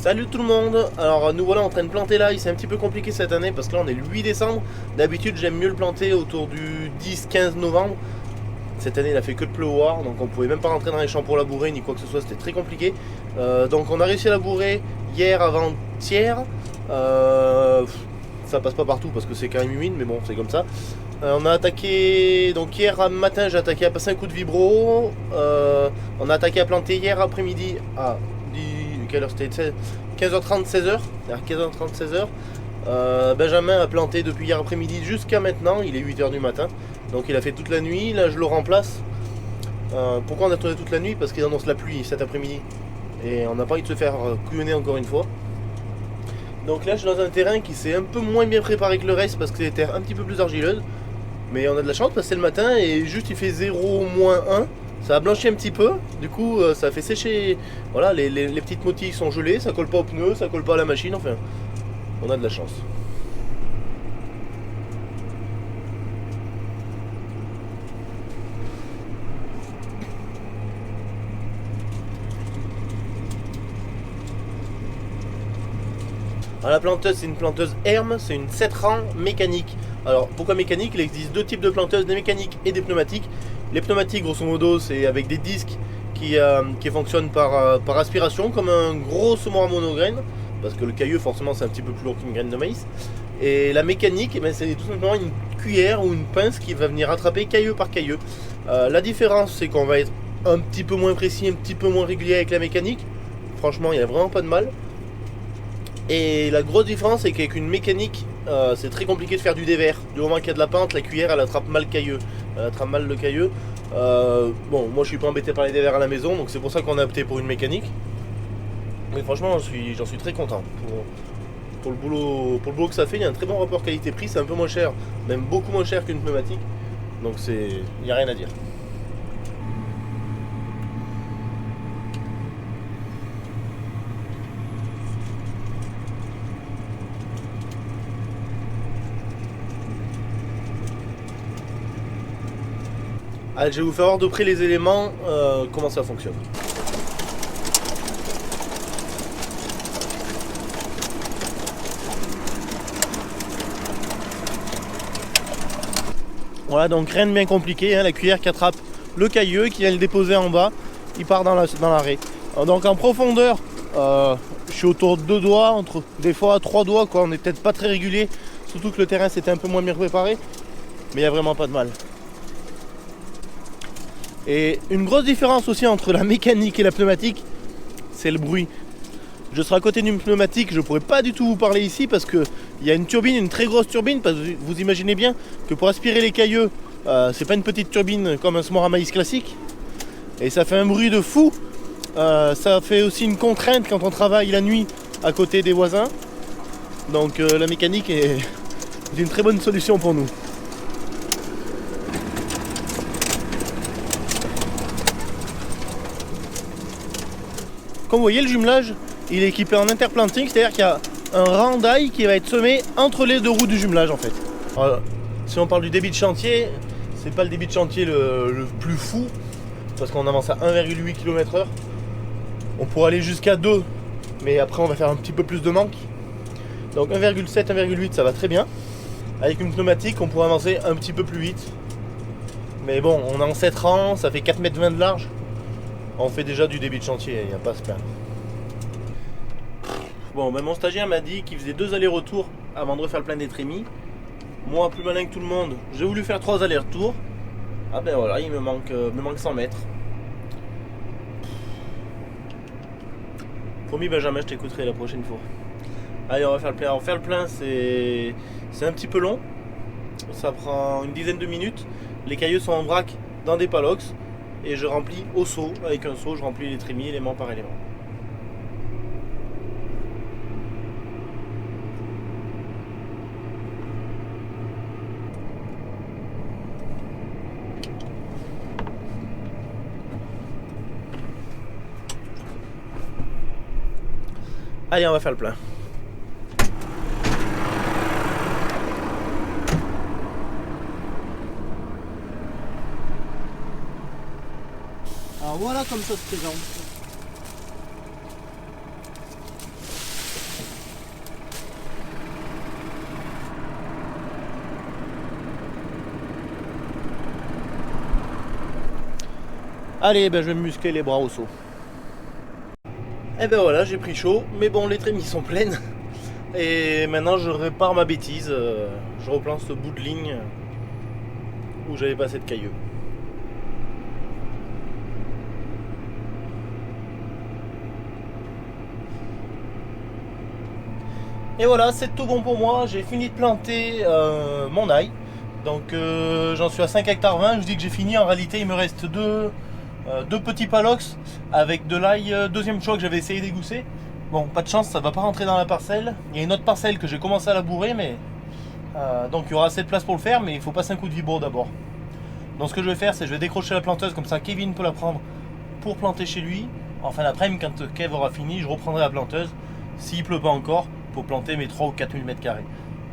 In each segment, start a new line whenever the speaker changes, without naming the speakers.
Salut tout le monde. Alors nous voilà en train de planter là, c'est un petit peu compliqué cette année parce que là on est le 8 décembre. D'habitude j'aime mieux le planter autour du 10-15 novembre. Cette année il a fait que de pleuvoir, donc on pouvait même pas rentrer dans les champs pour labourer ni quoi que ce soit, c'était très compliqué. Donc on a réussi à labourer hier avant-hier. Ça passe pas partout parce que c'est quand même humide, mais bon c'est comme ça. On a attaqué, donc hier matin j'ai attaqué à passer un coup de vibro. On a attaqué à planter hier après-midi à quelle heure c'était, 15h30, 16h. Vers 15h30, 16h. Benjamin a planté depuis hier après-midi jusqu'à maintenant, il est 8h du matin. Donc il a fait toute la nuit, là je le remplace. Pourquoi on a tourné toute la nuit? Parce qu'il annonce la pluie cet après-midi. Et on n'a pas envie de se faire couillonner encore une fois. Donc là je suis dans un terrain qui s'est un peu moins bien préparé que le reste parce que c'est des terres un petit peu plus argileuses. Mais on a de la chance parce que c'est le matin et juste il fait 0-1. Ça a blanchi un petit peu, du coup ça a fait sécher. Voilà, les petites motilles sont gelées, ça colle pas aux pneus, ça colle pas à la machine, enfin on a de la chance. Alors, la planteuse c'est une planteuse Herm, c'est une 7 rangs mécanique. Alors pourquoi mécanique? Il existe deux types de planteuses, des mécaniques et des pneumatiques. Les pneumatiques grosso modo c'est avec des disques qui fonctionnent par aspiration comme un gros semoir à monograine, parce que le cailleux forcément c'est un petit peu plus lourd qu'une graine de maïs. Et la mécanique, c'est tout simplement une cuillère ou une pince qui va venir attraper cailleux par cailleux. La différence c'est qu'on va être un petit peu moins précis, un petit peu moins régulier avec la mécanique. Franchement il n'y a vraiment pas de mal. Et la grosse différence c'est qu'avec une mécanique c'est très compliqué de faire du dévers. Du moment qu'il y a de la pente, la cuillère elle attrape mal le cailleux. Elle attrape mal le cailleux. Bon, moi je suis pas embêté par les dévers à la maison, donc c'est pour ça qu'on a opté pour une mécanique. Mais franchement j'en suis très content. Pour le boulot que ça fait, il y a un très bon rapport qualité-prix, c'est un peu moins cher, même beaucoup moins cher qu'une pneumatique. Donc il n'y a rien à dire. Allez, je vais vous faire voir de près les éléments, comment ça fonctionne. Voilà, donc rien de bien compliqué, hein, la cuillère qui attrape le cailleux, qui vient le déposer en bas, il part dans l'arrêt. Donc en profondeur, je suis autour de 2 doigts, entre des fois 3 doigts, quoi. On n'est peut-être pas très régulier, surtout que le terrain c'était un peu moins bien préparé, mais il n'y a vraiment pas de mal. Et une grosse différence aussi entre la mécanique et la pneumatique, c'est le bruit. Je serai à côté d'une pneumatique, je ne pourrais pas du tout vous parler ici parce qu'il y a une turbine, une très grosse turbine, parce que vous imaginez bien que pour aspirer les cailleux, c'est pas une petite turbine comme un semoir à maïs classique. Et ça fait un bruit de fou. Ça fait aussi une contrainte quand on travaille la nuit à côté des voisins. Donc la mécanique est une très bonne solution pour nous. Comme vous voyez, le jumelage, il est équipé en interplanting, c'est-à-dire qu'il y a un rang d'ail qui va être semé entre les deux roues du jumelage en fait. Alors, si on parle du débit de chantier, c'est pas le débit de chantier le plus fou, parce qu'on avance à 1,8 km/h. On pourrait aller jusqu'à 2, mais après on va faire un petit peu plus de manque. Donc 1,7, 1,8 ça va très bien. Avec une pneumatique, on pourrait avancer un petit peu plus vite. Mais bon, on est en 7 rangs, ça fait 4,20 m de large. On fait déjà du débit de chantier, il n'y a pas à se plaindre. Bon, ben mon stagiaire m'a dit qu'il faisait 2 allers-retours avant de refaire le plein des trémies. Moi, plus malin que tout le monde, j'ai voulu faire 3 allers-retours. Ah ben voilà, il me manque 100 mètres. Promis Benjamin, je t'écouterai la prochaine fois. Allez, on va faire le plein. Alors faire le plein, c'est un petit peu long. Ça prend une dizaine de minutes. Les cailloux sont en vrac dans des palox. Et je remplis au seau, avec un seau, je remplis les trémies élément par élément. Allez, on va faire le plein. Alors voilà comme ça se présente. Allez, ben, je vais me muscler les bras au saut. Et ben voilà, j'ai pris chaud, mais bon, les trémies sont pleines. Et maintenant, je répare ma bêtise. Je replante ce bout de ligne où j'avais passé de cailleux. Et voilà, c'est tout bon pour moi. J'ai fini de planter mon ail. Donc j'en suis à 5 hectares 20. Je dis que j'ai fini. En réalité, il me reste deux petits palox avec de l'ail deuxième choix que j'avais essayé d'égousser. Bon, pas de chance, ça va pas rentrer dans la parcelle. Il y a une autre parcelle que j'ai commencé à labourer, mais donc il y aura assez de place pour le faire, mais il faut passer un coup de vibro d'abord. Donc ce que je vais faire, c'est que je vais décrocher la planteuse, comme ça Kevin peut la prendre pour planter chez lui. En fin d'après-midi, quand Kev aura fini, je reprendrai la planteuse. S'il pleut pas encore, pour planter mes 3 ou 4 000 m².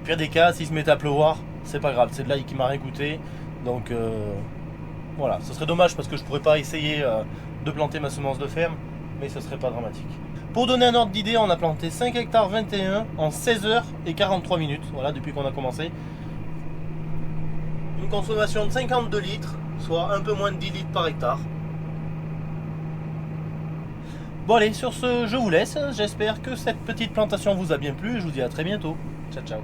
Pire des cas, s'il se met à pleuvoir, c'est pas grave, c'est de l'ail qui m'a rien coûté. Donc voilà, ce serait dommage parce que je pourrais pas essayer de planter ma semence de ferme, mais ce serait pas dramatique. Pour donner un ordre d'idée, on a planté 5 hectares 21 en 16 h et 43 minutes, voilà, depuis qu'on a commencé. Une consommation de 52 litres, soit un peu moins de 10 litres par hectare. Bon allez, sur ce, je vous laisse. J'espère que cette petite plantation vous a bien plu. Je vous dis à très bientôt. Ciao, ciao.